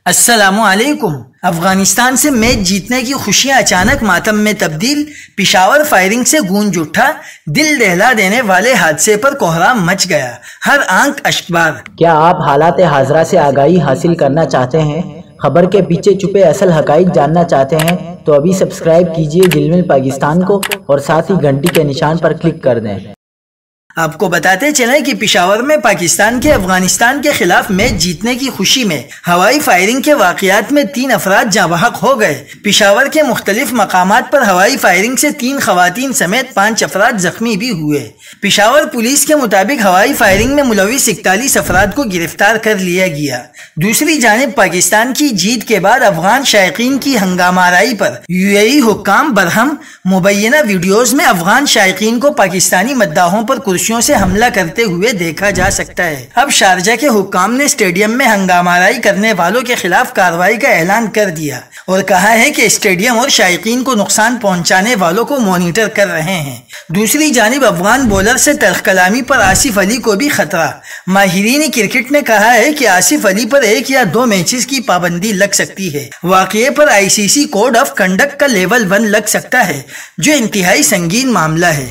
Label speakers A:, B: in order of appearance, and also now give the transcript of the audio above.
A: السلام علیکم۔ افغانستان سے میچ جیتنے کی خوشیاں اچانک ماتم میں تبدیل، پشاور فائرنگ سے گونج اٹھا، دل دہلا دینے والے حادثے پر کوہرام مچ گیا، ہر آنکھ اشکبار۔
B: کیا آپ حالات حاضرہ سے آگاہی حاصل کرنا چاہتے ہیں؟ خبر کے پیچھے چھپے اصل حقائق جاننا چاہتے ہیں تو ابھی سبسکرائب کیجئے دل مل پاکستان کو اور ساتھ ہی گھنٹی کے نشان پر کلک کر دیں۔
A: آپ کو بتاتے چلیں کہ پشاور میں پاکستان کے افغانستان کے خلاف میچ جیتنے کی خوشی میں ہوائی فائرنگ کے واقعات میں 3 افراد جاں بحق ہو گئے۔ پشاور کے مختلف مقامات پر ہوائی فائرنگ سے 3 خواتین سمیت 5 افراد زخمی بھی ہوئے۔ پشاور پولیس کے مطابق ہوائی فائرنگ میں ملوث 41 افراد کو گرفتار کر لیا گیا۔ دوسری جانب پاکستان کی جیت کے بعد افغان شائقین کی ہنگامہ آرائی پر UAE حکام برہم، مبینہ ویڈیوز میں افغان شائقین کو پاکستانی مداحوں پر کرسیوں سے حملہ کرتے ہوئے دیکھا جا سکتا ہے۔ اب شارجہ کے حکام نے اسٹیڈیم میں ہنگامہ آرائی کرنے والوں کے خلاف کارروائی کا اعلان کر دیا اور کہا ہے کہ اسٹیڈیم اور شائقین کو نقصان پہنچانے والوں کو مانیٹر کر رہے ہیں۔ دوسری جانب افغان بولر سے تلخ کلامی پر آصف علی کو بھی خطرہ۔ ماہرین کرکٹ نے کہا ہے کہ آصف علی پر 1 یا 2 میچز کی پابندی لگ سکتی ہے۔ واقعے پر ICC کوڈ آف کنڈکٹ کا لیول 1 لگ سکتا ہے، جو انتہائی سنگین معاملہ ہے۔